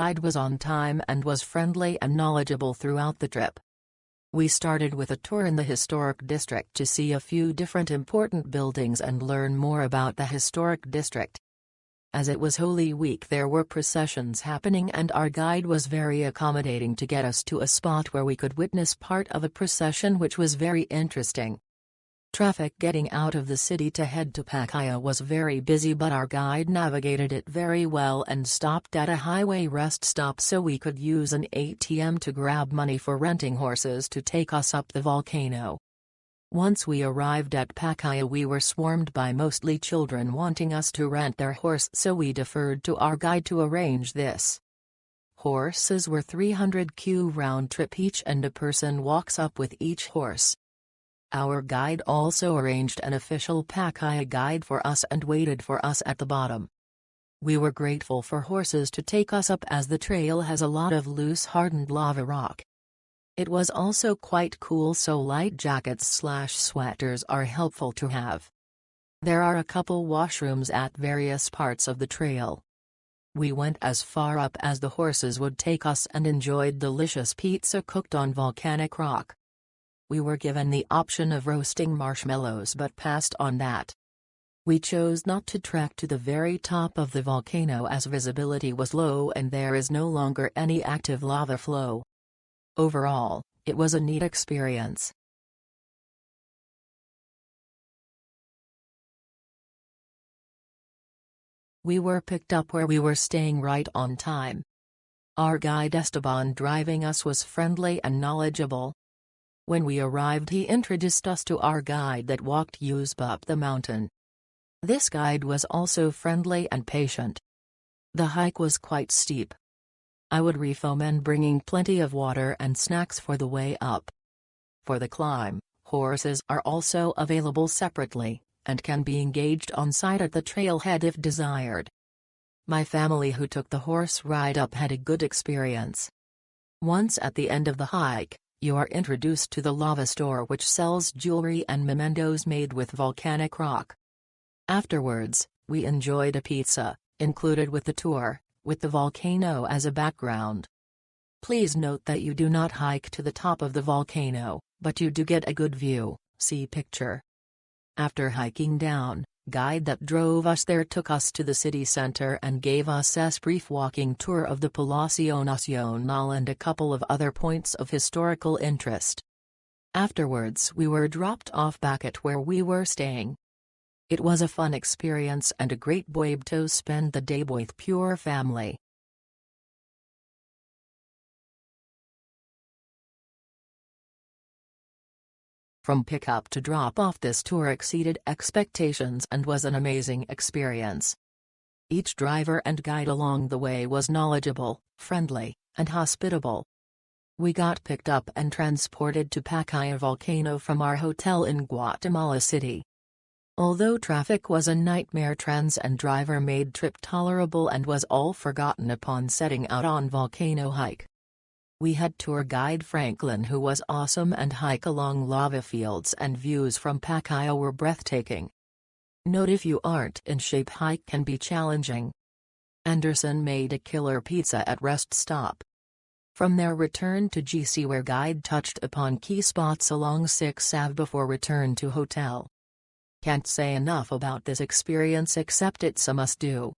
guide was on time and was friendly and knowledgeable throughout the trip. We started with a tour in the historic district to see a few different important buildings and learn more about the historic district. As it was Holy Week, there were processions happening and our guide was very accommodating to get us to a spot where we could witness part of a procession, which was very interesting. Traffic getting out of the city to head to Pacaya was very busy, but our guide navigated it very well and stopped at a highway rest stop so we could use an ATM to grab money for renting horses to take us up the volcano. Once we arrived at Pacaya, we were swarmed by mostly children wanting us to rent their horse, so we deferred to our guide to arrange this. Horses were 300 km round trip each and a person walks up with each horse. Our guide also arranged an official Pacaya guide for us and waited for us at the bottom. We were grateful for horses to take us up as the trail has a lot of loose hardened lava rock. It was also quite cool, so light jackets/sweaters are helpful to have. There are a couple washrooms at various parts of the trail. We went as far up as the horses would take us and enjoyed delicious pizza cooked on volcanic rock. We were given the option of roasting marshmallows but passed on that. We chose not to trek to the very top of the volcano as visibility was low and there is no longer any active lava flow. Overall, it was a neat experience. We were picked up where we were staying right on time. Our guide Esteban driving us was friendly and knowledgeable. When we arrived, he introduced us to our guide that walked us up the mountain. This guide was also friendly and patient. The hike was quite steep. I would recommend bringing plenty of water and snacks for the way up. For the climb, horses are also available separately, and can be engaged on site at the trailhead if desired. My family who took the horse ride up had a good experience. Once at the end of the hike, you are introduced to the lava store, which sells jewelry and mementos made with volcanic rock. Afterwards, we enjoyed a pizza, included with the tour, with the volcano as a background. Please note that you do not hike to the top of the volcano, but you do get a good view, see picture. After hiking down, guide that drove us there took us to the city center and gave us a brief walking tour of the Palacio Nacional and a couple of other points of historical interest. Afterwards we were dropped off back at where we were staying. It was a fun experience and a great way to spend the day with pure family. From pickup to drop-off, this tour exceeded expectations and was an amazing experience. Each driver and guide along the way was knowledgeable, friendly, and hospitable. We got picked up and transported to Pacaya Volcano from our hotel in Guatemala City. Although traffic was a nightmare, trans and driver made trip tolerable and was all forgotten upon setting out on volcano hike. We had tour guide Franklin, who was awesome, and hike along lava fields and views from Pacaya were breathtaking. Note: if you aren't in shape, hike can be challenging. Anderson made a killer pizza at rest stop. From there returned to GC, where guide touched upon key spots along 6th Ave before return to hotel. Can't say enough about this experience except it's a must-do.